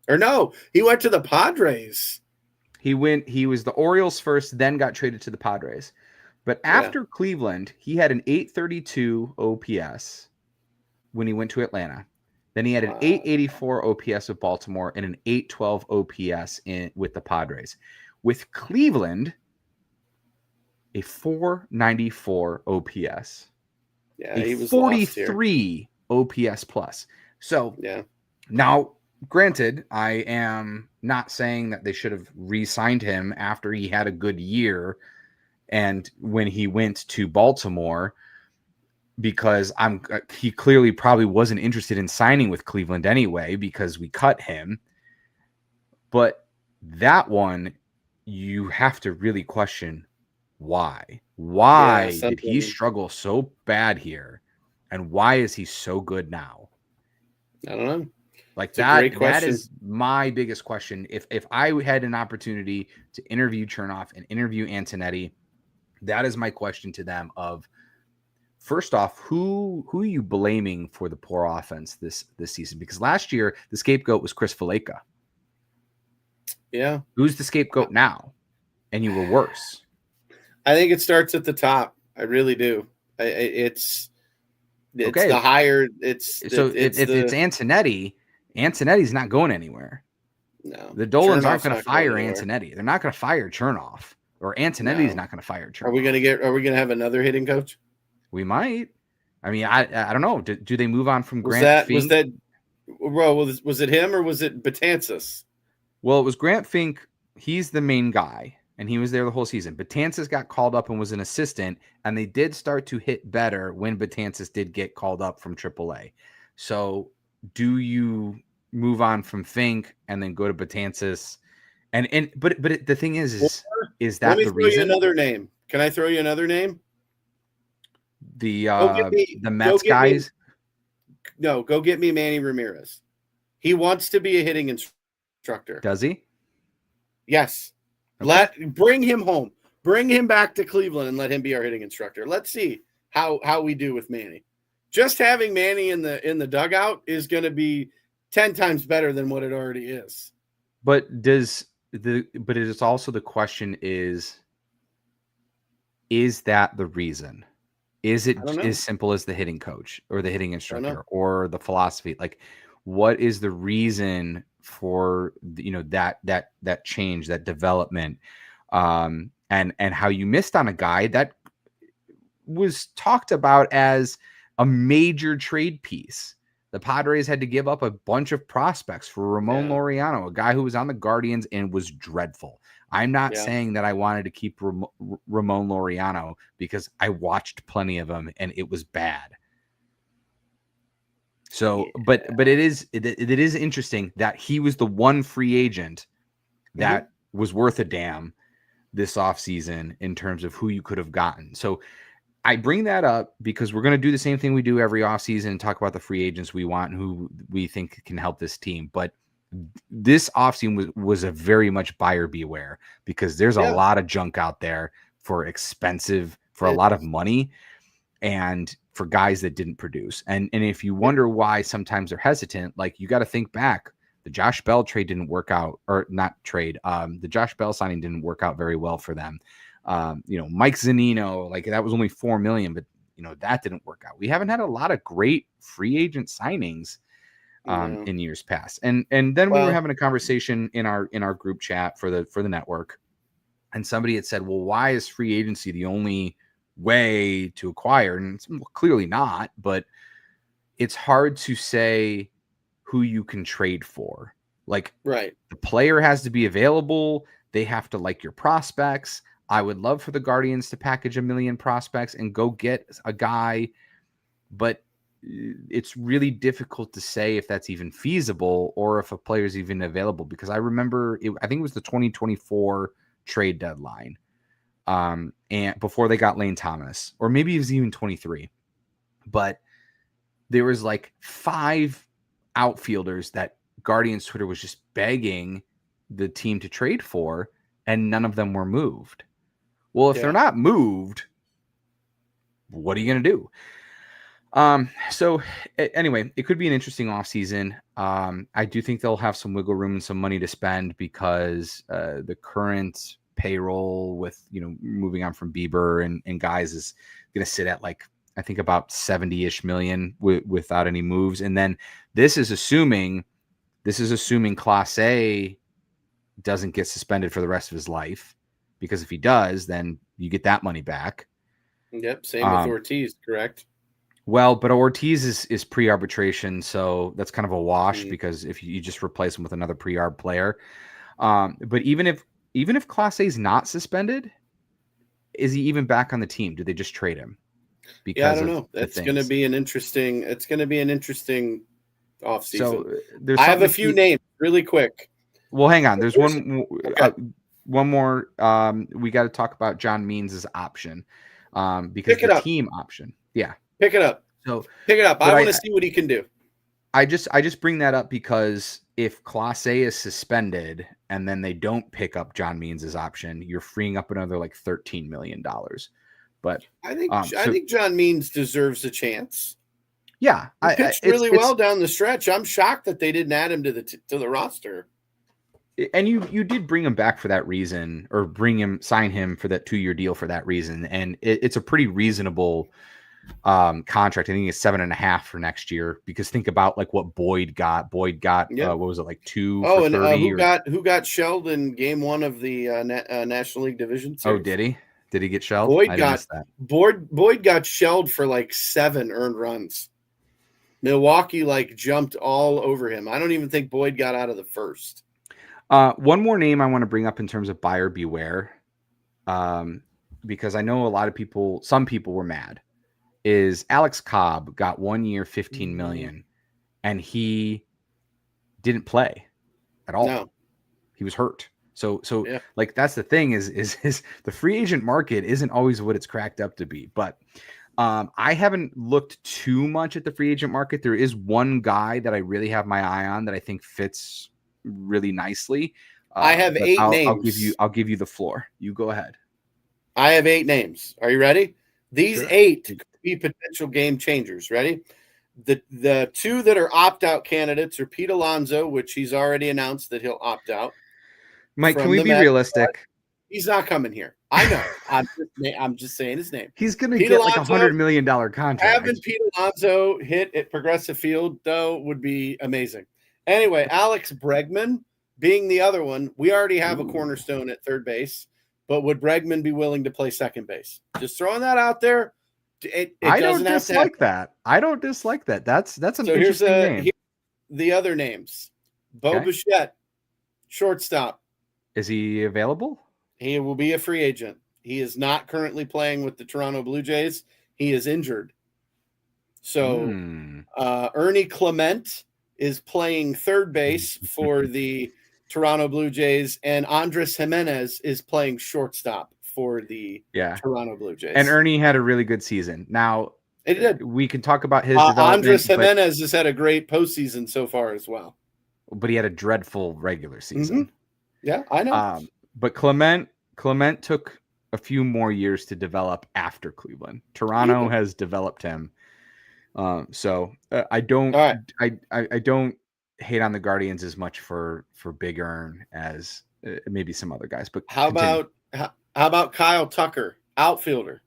Or no, he went to the Padres. He was the Orioles first, then got traded to the Padres. But after Cleveland, he had an 832 OPS when he went to Atlanta. Then he had an 884 OPS with Baltimore and an 812 OPS with the Padres. With Cleveland, a 494 OPS. Yeah, he was 43 OPS plus. So now, granted, I am not saying that they should have re-signed him after he had a good year and when he went to Baltimore, because he clearly probably wasn't interested in signing with Cleveland anyway because we cut him. But that one, you have to really question why. Why did he struggle so bad here? And why is he so good now? I don't know. Like that is my biggest question. If I had an opportunity to interview Chernoff and interview Antonetti, that is my question to them of, first off, who are you blaming for the poor offense this season? Because last year the scapegoat was Chris Valaika. Yeah. Who's the scapegoat now? And you were worse. I think it starts at the top. I really do. It's okay. The higher it's Antonetti. Antonetti's not going anywhere. No. The Dolans aren't going to fire Antonetti. They're not going to fire Chernoff, or Antonetti's not going to fire Chernoff. Are we going to have another hitting coach? We might. I mean, I don't know. Do they move on from Grant Fink? Was it him or was it Betances? Well, it was Grant Fink. He's the main guy, and he was there the whole season. Betances got called up and was an assistant, and they did start to hit better when Betances did get called up from AAA. So do you move on from Fink and then go to Betances? But the thing is that the reason? Let me throw you another name. Can I throw you another name? The Mets guys? No, go get me Manny Ramirez. He wants to be a hitting instructor. Does he? Yes. Okay. Bring him home. Bring him back to Cleveland and let him be our hitting instructor. Let's see how we do with Manny. Just having Manny in the dugout is going to be 10 times better than what it already is. But it is also the question is that the reason? Is it as simple as the hitting coach or the hitting instructor or the philosophy? Like, what is the reason for that change, that development, and how you missed on a guy that was talked about as a major trade piece? The Padres had to give up a bunch of prospects for Ramon Laureano, a guy who was on the Guardians and was dreadful. I'm not saying that I wanted to keep Ramon Laureano because I watched plenty of him and it was bad. So, but it is interesting that he was the one free agent that was worth a damn this offseason in terms of who you could have gotten. So I bring that up because we're going to do the same thing we do every offseason and talk about the free agents we want and who we think can help this team. But this offseason was a very much buyer beware because there's a lot of junk out there for a lot of money and for guys that didn't produce. And if you wonder why sometimes they're hesitant, like you got to think back, the Josh Bell trade didn't work out, or not trade. The Josh Bell signing didn't work out very well for them. Mike Zunino, like that was only $4 million, but that didn't work out. We haven't had a lot of great free agent signings in years past. And then we were having a conversation in our group chat for the network, and somebody had said, well, why is free agency the only way to acquire? And it's clearly not, but it's hard to say who you can trade for. Like, the player has to be available. They have to like your prospects. I would love for the Guardians to package 1 million prospects and go get a guy, but it's really difficult to say if that's even feasible or if a player is even available, because I remember I think it was the 2024 trade deadline, and before they got Lane Thomas, or maybe it was even 23, but there was like 5 outfielders that Guardians Twitter was just begging the team to trade for, and none of them were moved. Well, if they're not moved, what are you going to do? So anyway, it could be an interesting offseason. I do think they'll have some wiggle room and some money to spend because the current payroll with, moving on from Bieber and guys is going to sit at like, I think about 70-ish million without any moves. And then this is assuming Class A doesn't get suspended for the rest of his life, because if he does, then you get that money back. Yep. Same with Ortiz, correct? Well, but Ortiz is pre-arbitration, so that's kind of a wash because if you just replace him with another pre-arb player. But even if Class A is not suspended, is he even back on the team? Do they just trade him? Because I don't know. It's going to be an interesting. It's going to be an interesting offseason. So I have a few names really quick. Well, hang on. There's one more. We got to talk about John Means' option because the team option. Yeah. Pick it up. So pick it up. I want to see what he can do. I just bring that up because if Class A is suspended and then they don't pick up John Means' option, you're freeing up another like $13 million. But I think John Means deserves a chance. Yeah, he pitched really well down the stretch. I'm shocked that they didn't add him to the roster. And you did bring him back for that reason, or sign him for that 2-year deal for that reason, and it's a pretty reasonable contract. I think it's 7.5 for next year, because think about like what Boyd got. What was it, like 2 for 30? Who got shelled in game 1 of the National League Division Series? Oh, did he? Did he get shelled? Boyd got shelled for like 7 earned runs. Milwaukee like jumped all over him. I don't even think Boyd got out of the first. One more name I want to bring up in terms of buyer beware, because I know some people were mad, is Alex Cobb got 1 year, $15 million, and he didn't play at all. No. He was hurt. So yeah. Like that's the thing is the free agent market isn't always what it's cracked up to be. But I haven't looked too much at the free agent market. There is one guy that I really have my eye on that I think fits really nicely. I have 8 names. I'll give you the floor. You go ahead. I have 8 names. Are you ready? These sure. 8 could be potential game changers. Ready? The 2 that are opt-out candidates are Pete Alonso, which he's already announced that he'll opt out. Mike, can we be realistic? He's not coming here. I know. I'm just saying his name. He's going to get like $100 million contract. Having Pete Alonso hit at Progressive Field, though, would be amazing. Anyway, Alex Bregman being the other one. We already have a cornerstone at third base, but would Bregman be willing to play second base? Just throwing that out there. I don't dislike that. That's an interesting name. The other names. Bo Bichette, shortstop. Is he available? He will be a free agent. He is not currently playing with the Toronto Blue Jays. He is injured. So Ernie Clement is playing third base for the Toronto Blue Jays, and Andres Jimenez is playing shortstop for the Toronto Blue Jays. And Ernie had a really good season. Now, it did. We can talk about his development. Andres Jimenez has had a great postseason so far as well. But he had a dreadful regular season. Mm-hmm. Yeah, I know. But Clement took a few more years to develop after Cleveland. Toronto has developed him. So I don't hate on the Guardians as much for Big Earn as maybe some other guys. But how about Kyle Tucker, outfielder?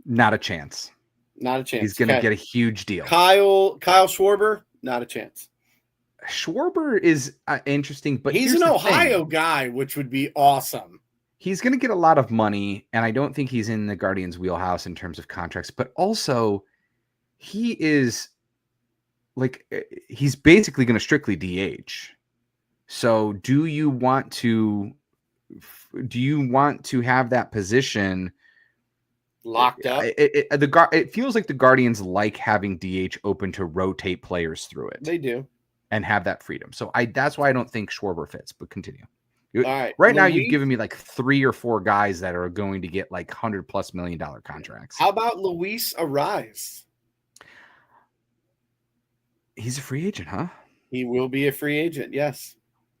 Not a chance. Not a chance. He's going to get a huge deal. Kyle Schwarber, not a chance. Schwarber is interesting, but he's an Ohio guy, which would be awesome. He's going to get a lot of money, and I don't think he's in the Guardians' wheelhouse in terms of contracts, but also he is like, he's basically going to strictly DH. So do you want to have that position locked up? It feels like the Guardians like having DH open to rotate players through it. They do. And have that freedom. So that's why I don't think Schwarber fits, but continue. All right. Right now, you've given me like 3 or 4 guys that are going to get like $100+ million contracts. How about Luis Ariz? He's a free agent, huh? He will be a free agent. Yes.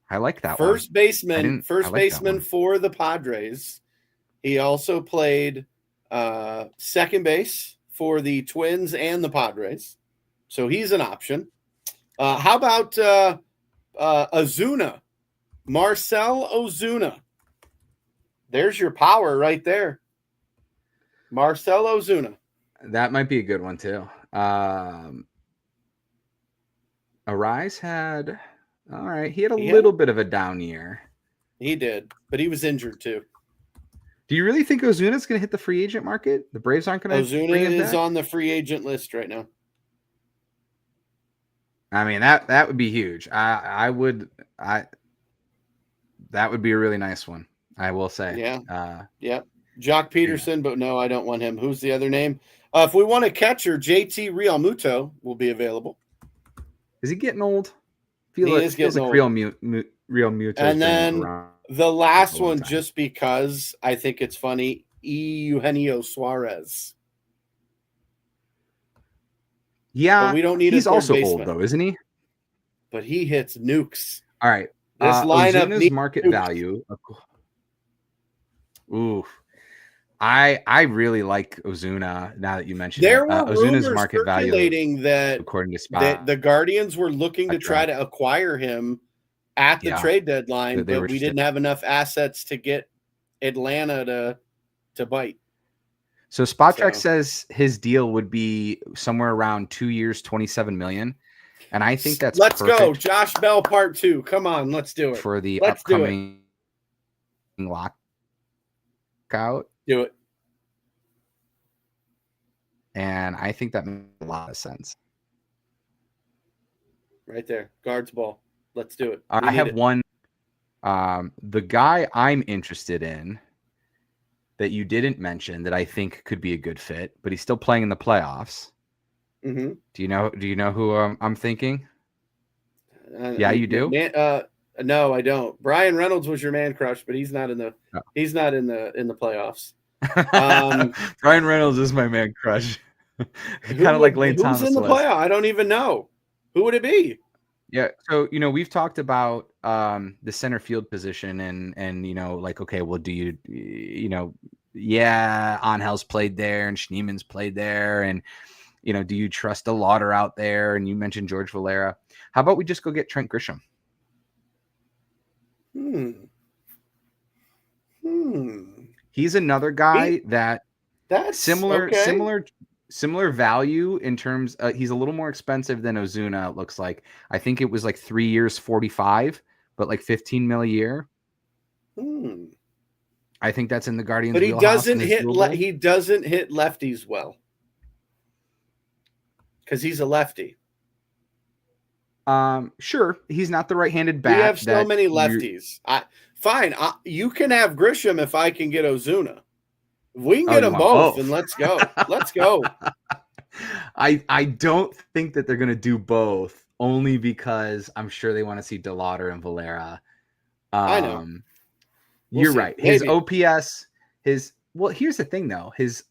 I like that first baseman for the Padres. He also played second base for the Twins and the Padres. So he's an option. How about Ozuna? Marcell Ozuna. There's your power right there. Marcell Ozuna. That might be a good one too. Arise had, all right, he had a little bit of a down year. He did, but he was injured too. Do you really think Ozuna's going to hit the free agent market? The Braves aren't going to. Ozuna is on the free agent list right now. I mean, that would be huge. That would be a really nice one, I will say. Yeah. Yeah. Jock Peterson, but no, I don't want him. Who's the other name? If we want a catcher, JT Realmuto will be available. Is he getting old? Feels like Realmuto. And then the last one, just because I think it's funny, Eugenio Suarez. Yeah, but we don't need. He's also old though, isn't he? But he hits nukes. All right, this lineup needs market nukes. Value. Ooh, I really like Ozuna. Now that you mentioned there were Ozuna's market value, that according to Spot, that the Guardians were looking to try to acquire him at the trade deadline, but we didn't have enough assets to get Atlanta to bite. So Spotrac says his deal would be somewhere around 2 years, $27 million, and I think that's go. Josh Bell Part 2. Come on, let's do it for the upcoming lockout. Do it. And I think that makes a lot of sense. Right there, guards ball. Let's do it. I have one. The guy I'm interested in that you didn't mention that I think could be a good fit, but he's still playing in the playoffs. Mm-hmm. Do you know who I'm thinking? Yeah, you do. No, I don't. Brian Reynolds was your man crush, but he's not in the in the playoffs. Brian Reynolds is my man crush. Kind of like Lane Thomas. Who's in the playoff? I don't even know. Who would it be? Yeah, so we've talked about the center field position and like, okay, well, do you Angel's played there and Schneeman's played there, and do you trust a Lauder out there? And you mentioned George Valera. How about we just go get Trent Grisham? He's another guy that's similar value in terms. He's a little more expensive than Ozuna. It looks like. I think it was like 3 years, 45, but like 15 mil a year. I think that's in the Guardians. But he doesn't hit. He doesn't hit lefties well because he's a lefty. Sure, he's not the right-handed bat. We have so many lefties. Fine, you can have Grisham if I can get Ozuna. If we can get them both, then let's go. Let's go. I don't think that they're going to do both, only because I'm sure they want to see DeLauder and Valera. I know. You're right. His OPS, here's the thing though. His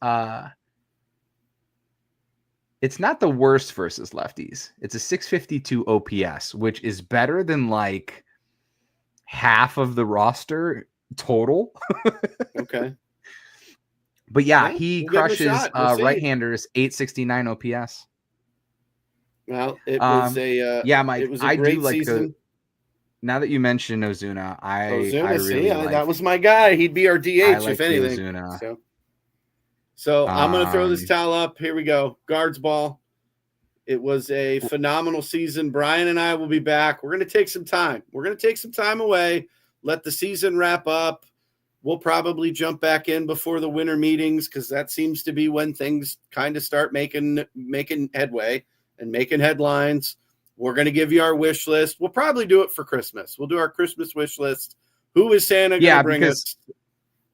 it's not the worst versus lefties. It's a 652 OPS, which is better than like half of the roster total. Okay. But he crushes right-handers 869 OPS. Well, it was Mike. It was a great season. Now that you mentioned Ozuna, I really like, that was my guy. He'd be our DH if anything. Ozuna. So I'm going to throw this towel up. Here we go. Guards ball. It was a phenomenal season. Brian and I will be back. We're going to take some time. We're going to take some time away. Let the season wrap up. We'll probably jump back in before the winter meetings because that seems to be when things kind of start making headway and making headlines. We're going to give you our wish list. We'll probably do it for Christmas. We'll do our Christmas wish list. Who is Santa going to bring us?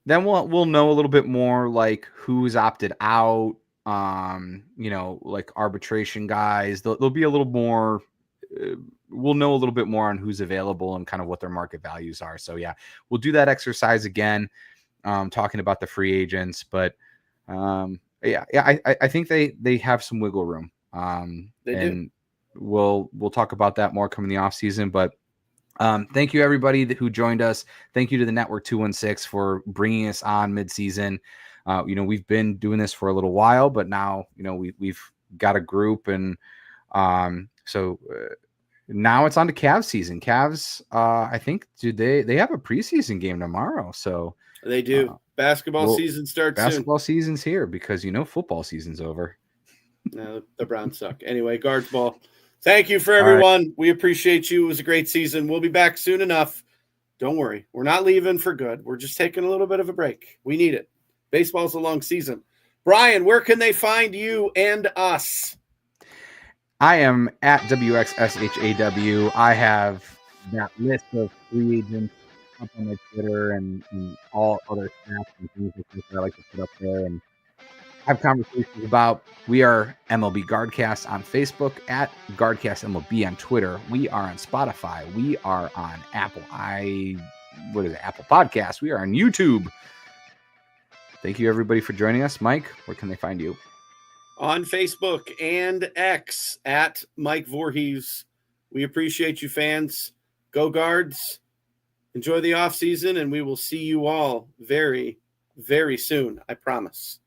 Then we'll know a little bit more, like who's opted out, like arbitration guys. There'll be a little more. We'll know a little bit more on who's available and kind of what their market values are. So we'll do that exercise again, talking about the free agents. But I think they have some wiggle room. They do. We'll talk about that more coming the off season. But thank you everybody who joined us. Thank you to the Network 216 for bringing us on mid-season. We've been doing this for a little while, but now, we've got a group, and so now it's on to Cavs season. Cavs, I think, they have a preseason game tomorrow. So they do. Basketball season starts basketball season's here because, football season's over. No, the Browns suck. Anyway, Guards ball. Thank you for everyone. Right. We appreciate you. It was a great season. We'll be back soon enough. Don't worry. We're not leaving for good. We're just taking a little bit of a break. We need it. Baseball's a long season. Brian, where can they find you and us? I am at WXSHAW. I have that list of free agents up on my Twitter and all other stats and things that I like to put up there and have conversations about. We are MLB Guardcast on Facebook, at Guardcast MLB on Twitter. We are on Spotify. We are on Apple Podcast. We are on YouTube. Thank you, everybody, for joining us. Mike, where can they find you? On Facebook and X at Mike Vorhies. We appreciate you, fans. Go Guards. Enjoy the off season, and we will see you all very, very soon. I promise.